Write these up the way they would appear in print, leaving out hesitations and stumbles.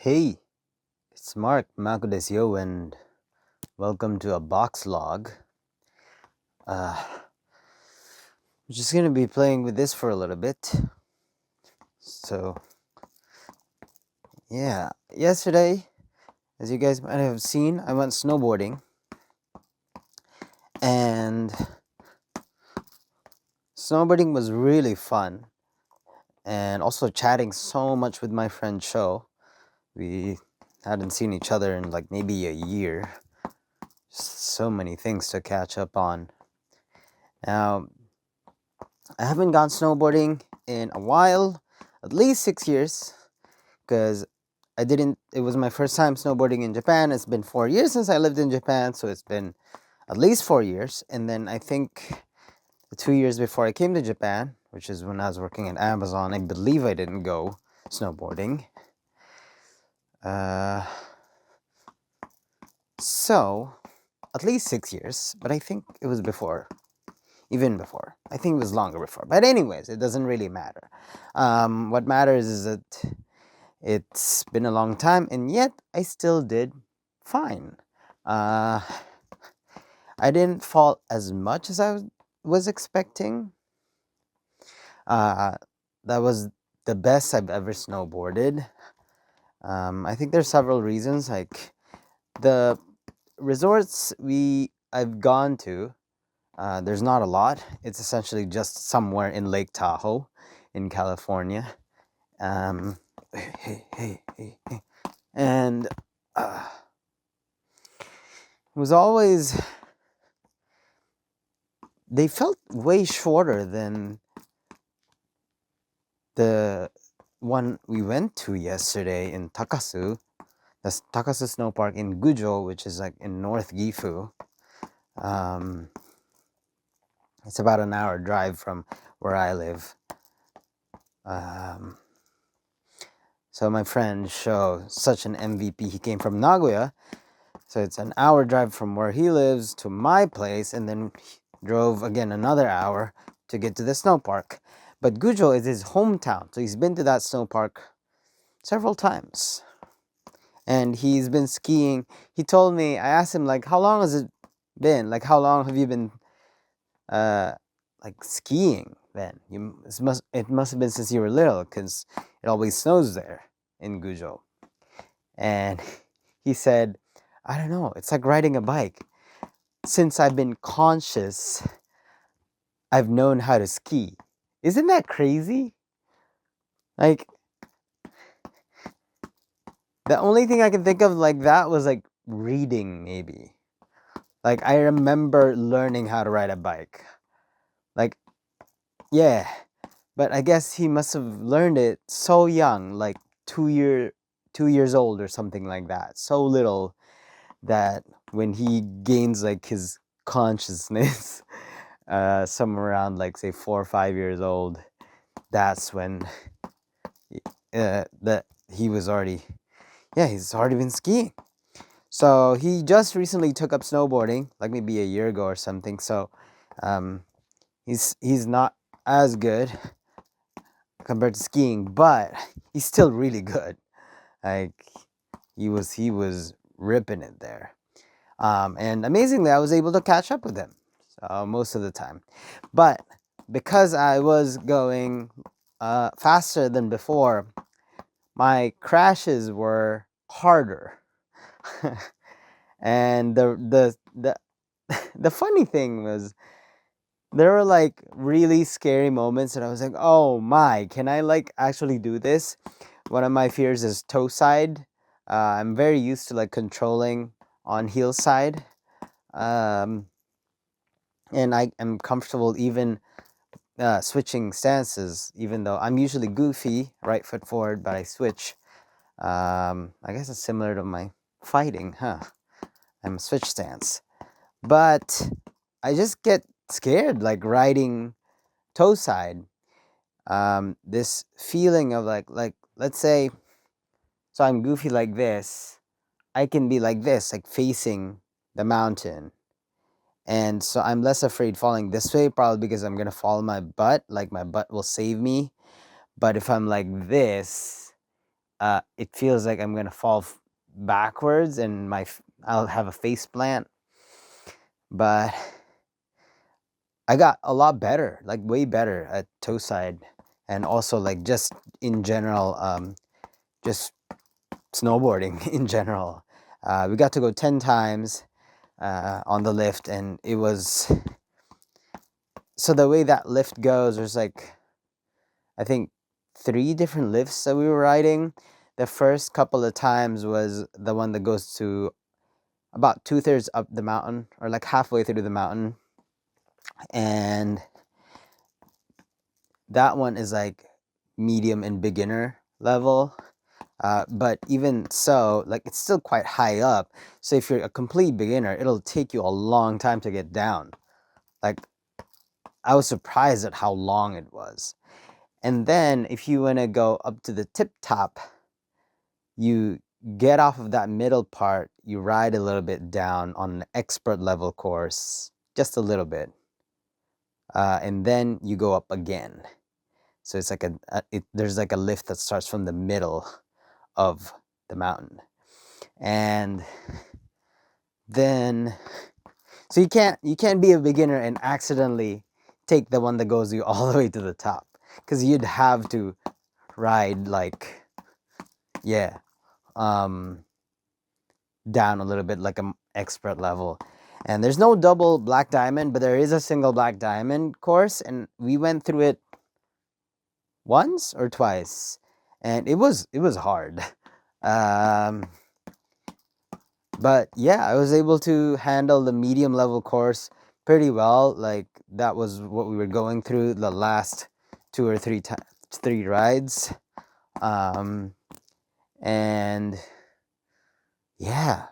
Hey, it's Mark, maakudesuyo, and welcome to a BOXLOG. I'm just gonna be playing with this for a little bit. So, yeah, yesterday, as you guys might have seen, I went snowboarding, and snowboarding was really fun, and also chatting so much with my friend Sho. We hadn't seen each other in like maybe a year. So many things to catch up on. Now, I haven't gone snowboarding in a while, at least 6 years, because it was my first time snowboarding in Japan. It's been 4 years since I lived in Japan, so it's been at least 4 years. And then I think the 2 years before I came to Japan, which is when I was working at Amazon, I believe I didn't go snowboarding. So, at least 6 years, but I think it was before. Even before. I think it was longer before. But anyways, it doesn't really matter. What matters is that it's been a long time, and yet I still did fine. I didn't fall as much as I was expecting. That was the best I've ever snowboarded. I think there's several reasons. Like the resorts I've gone to, there's not a lot. It's essentially just somewhere in Lake Tahoe in California. Hey. And it was always, they felt way shorter than the one we went to yesterday in Takasu. That's Takasu Snow Park in Gujo, which is like in North Gifu. It's about an hour drive from where I live. So my friend Sho, such an MVP, he came from Nagoya. So it's an hour drive from where he lives to my place, and then drove again another hour to get to the snow park. But Gujo is his hometown, so he's been to that snow park several times. And he's been skiing. He told me, I asked him, like, how long has it been? Like, how long have you been like skiing then? It must have been since you were little, because it always snows there in Gujo. And he said, I don't know, it's like riding a bike. Since I've been conscious, I've known how to ski. Isn't that crazy? Like, the only thing I can think of like that was like reading, maybe. Like, I remember learning how to ride a bike. Like, yeah. But I guess he must have learned it so young, like 2 years old or something like that. So little that when he gains like his consciousness, somewhere around like say 4 or 5 years old, that's when that he was already, he's already been skiing. So he just recently took up snowboarding, like maybe a year ago or something. So he's not as good compared to skiing, but he's still really good. Like he was ripping it there. And amazingly, I was able to catch up with him most of the time. But because I was going faster than before, my crashes were harder. And the funny thing was, there were like really scary moments, and I was like, oh my, can I like actually do this? One of my fears is toe side. I'm very used to like controlling on heel side. And I am comfortable even switching stances, even though I'm usually goofy, right foot forward, but I switch. I guess it's similar to my fighting, huh? I'm a switch stance. But I just get scared, like riding toe side. This feeling of like let's say, so I'm goofy like this, I can be like this, like facing the mountain. And so I'm less afraid falling this way, probably because I'm gonna fall on my butt, like my butt will save me. But if I'm like this, it feels like I'm gonna fall backwards and I'll have a face plant. But I got a lot better, like way better at toe side, and also like just in general, just snowboarding in general. We got to go 10 times on the lift, and it was, so the way that lift goes, there's like, I think 3 different lifts that we were riding. The first couple of times was the one that goes to about 2/3 up the mountain, or like halfway through the mountain, and that one is like medium and beginner level. But even so, like, it's still quite high up. So if you're a complete beginner, it'll take you a long time to get down. Like, I was surprised at how long it was. And then if you want to go up to the tip top, you get off of that middle part, you ride a little bit down on an expert level course, just a little bit. And then you go up again. So it's like there's like a lift that starts from the middle of the mountain. And then, so you can't be a beginner and accidentally take the one that goes you all the way to the top, because you'd have to ride like, yeah, down a little bit, like an expert level. And there's no double black diamond, but there is a single black diamond course, and we went through it once or twice, and it was hard. But yeah, I was able to handle the medium level course pretty well. Like, that was what we were going through the last 2 or 3 rides. And yeah,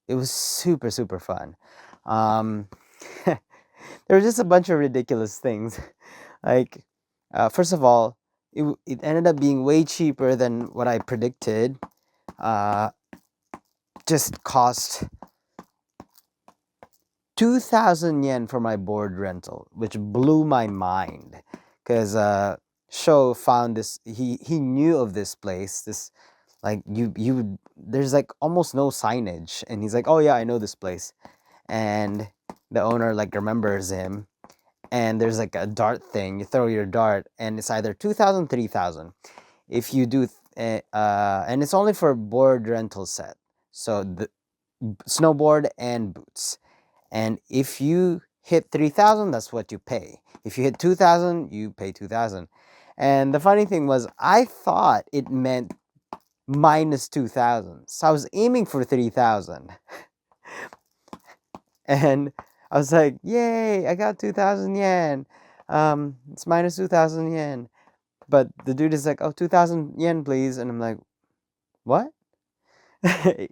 it was super, super fun. There were just a bunch of ridiculous things. Like, first of all, it ended up being way cheaper than what I predicted. Just cost 2,000 yen for my board rental, which blew my mind, because Sho found this. He knew of this place. This, like, you would, there's like almost no signage, and he's like, oh yeah, I know this place. And the owner like remembers him, and there's like a dart thing. You throw your dart, and it's either 2,000, 3,000. If you do, and it's only for board rental set, so the snowboard and boots. And if you hit 3,000, that's what you pay. If you hit 2,000, you pay 2,000. And the funny thing was, I thought it meant minus 2,000. So I was aiming for 3,000. And I was like, yay, I got 2,000 yen. It's minus 2,000 yen. But the dude is like, oh, 2,000 yen, please. And I'm like, what?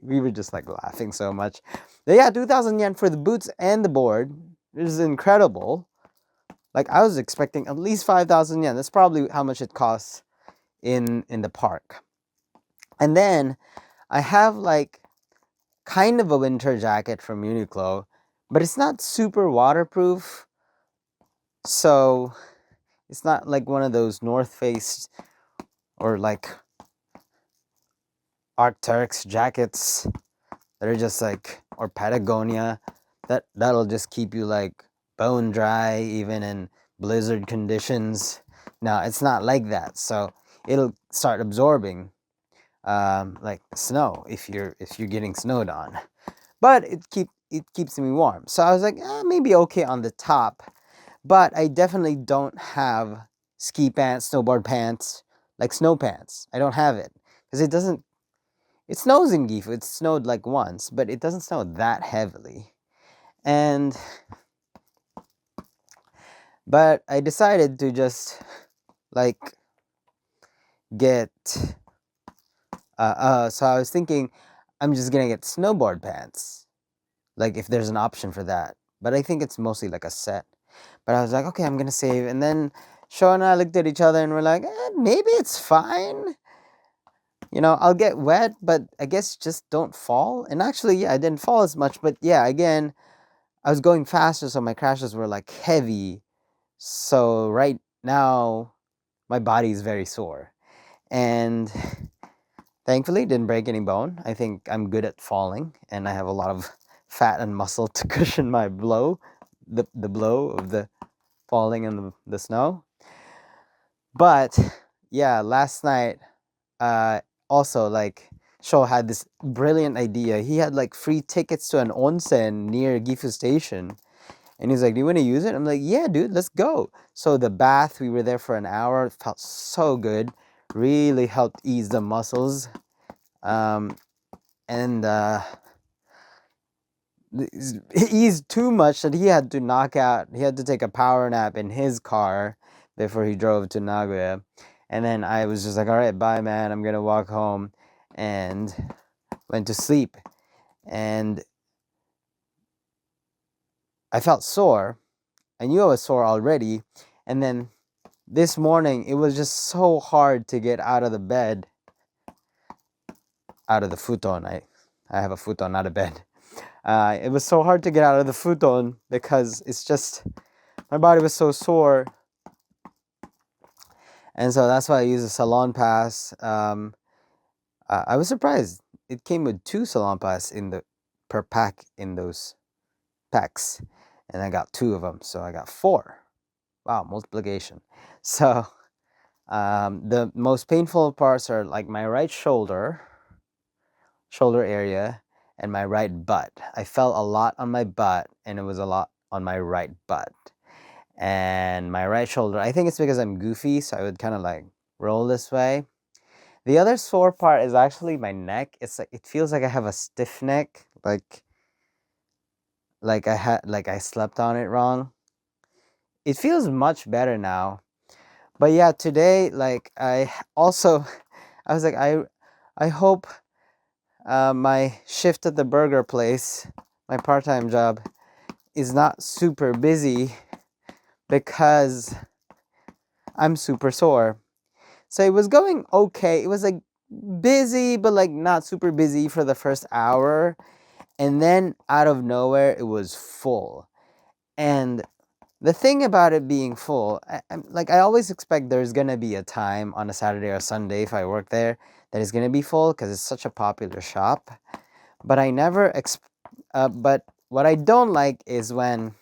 We were just like laughing so much. But yeah, 2,000 yen for the boots and the board. It is incredible. Like, I was expecting at least 5,000 yen. That's probably how much it costs in the park. And then I have like kind of a winter jacket from Uniqlo, but it's not super waterproof. So it's not like one of those North Face or like Arc'teryx jackets that are just like, or Patagonia, that'll just keep you like bone dry even in blizzard conditions. No, it's not like that. So it'll start absorbing like snow if you're getting snowed on. But it keeps me warm. So I was like, maybe okay on the top, but I definitely don't have ski pants, snowboard pants, like snow pants. I don't have it because it snows in Gifu. It snowed like once, but it doesn't snow that heavily. But I decided to just like get, so I was thinking I'm just gonna get snowboard pants, like if there's an option for that. But I think it's mostly like a set. But I was like, okay, I'm gonna save. And then Sho and I looked at each other and we're like, maybe it's fine. You know, I'll get wet, but I guess just don't fall. And actually, yeah, I didn't fall as much. But yeah, again, I was going faster, so my crashes were like heavy. So right now, my body is very sore. And Thankfully, didn't break any bone. I think I'm good at falling, and I have a lot of fat and muscle to cushion my blow, the blow of the falling in the snow. But yeah, last night, uh, also like Sho had this brilliant idea. He had like free tickets to an onsen near Gifu Station. And he's like, "Do you want to use it?" I'm like, "Yeah, dude, let's go." So the bath, we were there for an hour. It felt so good. Really helped ease the muscles. Um, and it eased too much that he had to knock out. He had to take a power nap in his car before he drove to Nagoya. And then I was just like, "All right, bye, man. I'm gonna walk home," and went to sleep. And I felt sore. I knew I was sore already. And then this morning, it was just so hard to get out of the bed, out of the futon. I have a futon, not a bed. It was so hard to get out of the futon because it's just, my body was so sore. And so that's why I use a salon pass. I was surprised. It came with 2 salon pass per pack in those packs. And I got 2 of them, so I got 4. Wow, multiplication. So the most painful parts are like my right shoulder area, and my right butt. I felt a lot on my butt, and it was a lot on my right butt. And my right shoulder, I think it's because I'm goofy, so I would kind of like roll this way. The other sore part is actually my neck. It's like, it feels like I have a stiff neck, like I slept on it wrong. It feels much better now. But yeah, today, like I also, I was like, I hope my shift at the burger place, my part-time job, is not super busy because I'm super sore. So it was going okay. It was like busy, but like not super busy for the first hour. And then out of nowhere, it was full. And the thing about it being full, I always expect there's gonna be a time on a Saturday or Sunday if I work there that is gonna be full because it's such a popular shop. But I never but what I don't like is when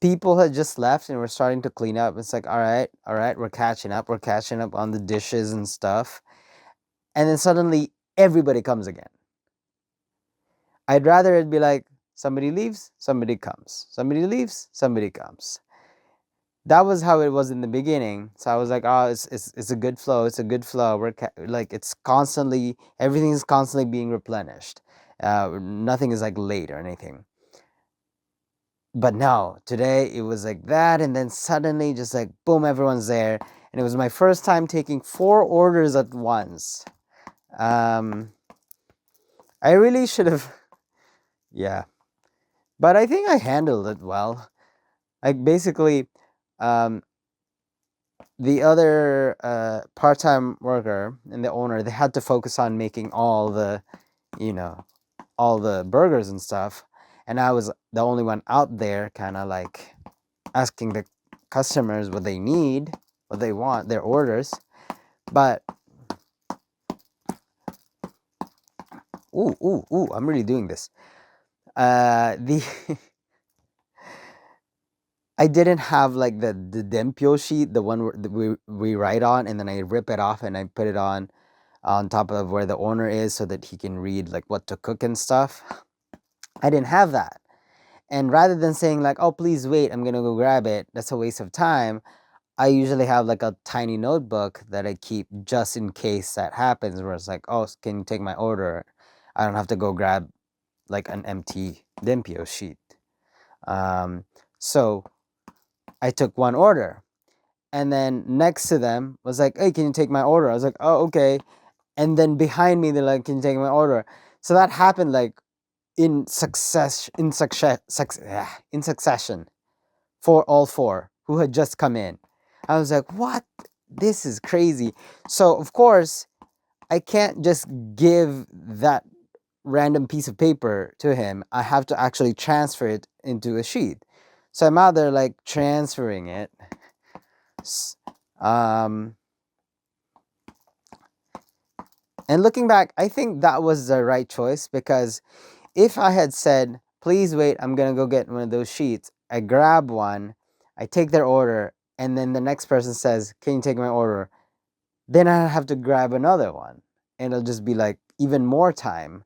people had just left and we're starting to clean up. It's like, all right, we're catching up on the dishes and stuff. And then suddenly everybody comes again. I'd rather it be like somebody leaves, somebody comes. Somebody leaves, somebody comes. That was how it was in the beginning. So I was like, oh, it's a good flow. It's a good flow. It's constantly, everything is constantly being replenished. Nothing is like late or anything. But no, today it was like that, and then suddenly just like boom, everyone's there. And it was my first time taking 4 orders at once. I really should have, yeah. But I think I handled it well. Like basically, the other part-time worker and the owner, they had to focus on making all the, all the burgers and stuff. And I was the only one out there kind of like asking the customers what they need, what they want, their orders. But ooh, I'm really doing this. The I didn't have like the dempio sheet, the one we write on, and then I rip it off and I put it on top of where the owner is so that he can read like what to cook and stuff. I didn't have that. And rather than saying like, "Oh, please wait, I'm gonna go grab it," that's a waste of time. I usually have like a tiny notebook that I keep just in case that happens, where it's like, "Oh, can you take my order?" I don't have to go grab like an empty dempio sheet. So I took one order, and then next to them was like, "Hey, can you take my order?" I was like, "Oh, okay." And then behind me, they're like, "Can you take my order?" So that happened like in succession for all 4 who had just come in. I was like, "What? This is crazy." So of course, I can't just give that random piece of paper to him. I have to actually transfer it into a sheet. So I'm out there like transferring it. Um, And looking back, I think that was the right choice, because if I had said, please wait, I'm gonna go get one of those sheets, I grab one, I take their order, and then the next person says, can you take my order? Then I have to grab another one, and it'll just be like even more time.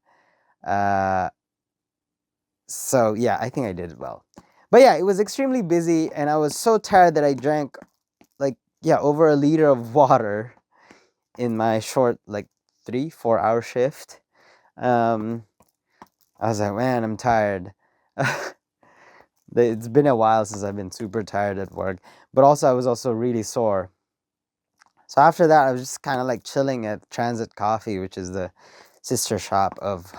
So yeah, I think I did it well. But yeah, it was extremely busy, and I was so tired that I drank like, yeah, over a liter of water in my short, like 3-4 hour shift. I was like, man, I'm tired. It's been a while since I've been super tired at work, but also I was also really sore. So after that, I was just kind of like chilling at Transit Coffee, which is the sister shop of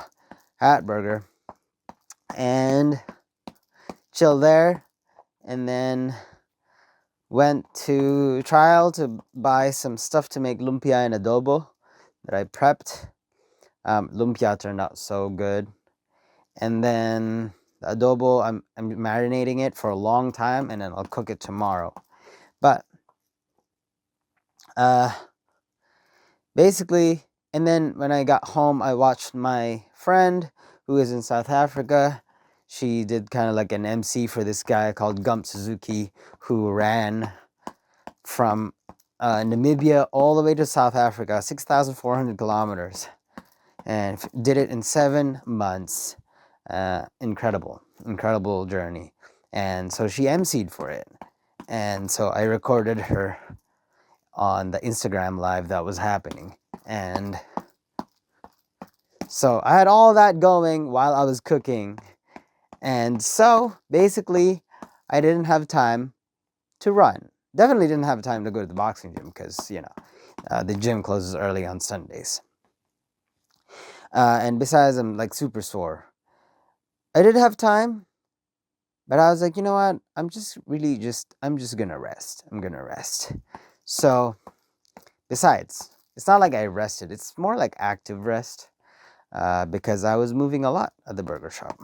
Hatburger, and chilled there, and then went to Trial to buy some stuff to make lumpia and adobo that I prepped. Lumpia turned out so good. And then the adobo, I'm marinating it for a long time, and then I'll cook it tomorrow. But basically, and then when I got home, I watched my friend who is in South Africa. She did kind of like an MC for this guy called Gump Suzuki, who ran from Namibia all the way to South Africa, 6,400 kilometers, and did it in 7 months. Incredible journey. And so she emceed for it, and so I recorded her on the Instagram live that was happening. And so I had all that going while I was cooking, and so basically I didn't have time to run. Definitely didn't have time to go to the boxing gym, because the gym closes early on Sundays. And besides, I'm like super sore. I did have time, but I was like, you know what? I'm just gonna rest. I'm gonna rest. So, besides, it's not like I rested. It's more like active rest, because I was moving a lot at the burger shop.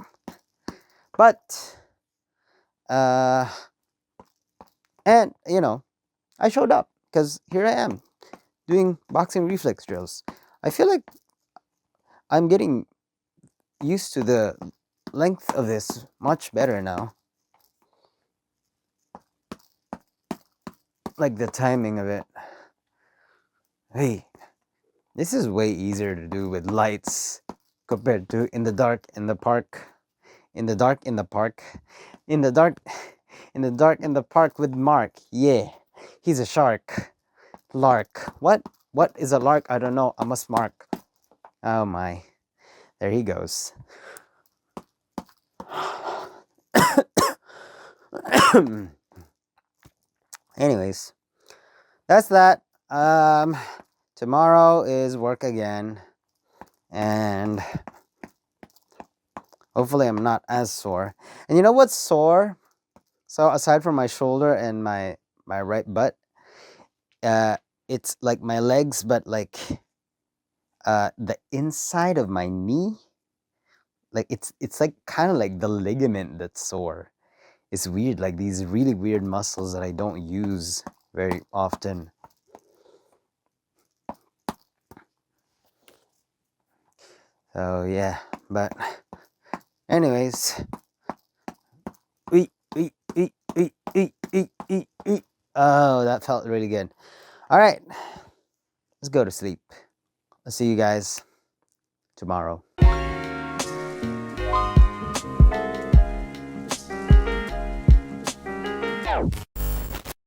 But, and I showed up, because here I am doing boxing reflex drills. I feel like I'm getting used to the length of this much better now. Like the timing of it. Hey, this is way easier to do with lights compared to in the dark in the park. In the dark in the park. In the dark in the dark in the park with Mark. Yeah. He's a shark. Lark. What? What is a lark? I don't know. I must mark. Oh my. There he goes. Anyways, that's that. Tomorrow is work again, and hopefully I'm not as sore. And you know what's sore? So aside from my shoulder and my right butt, it's like my legs, but like the inside of my knee, like it's like kind of like the ligament that's sore. It's weird, like these really weird muscles that I don't use very often. So yeah, but anyways, oh, that felt really good. All right, let's go to sleep. I'll see you guys tomorrow.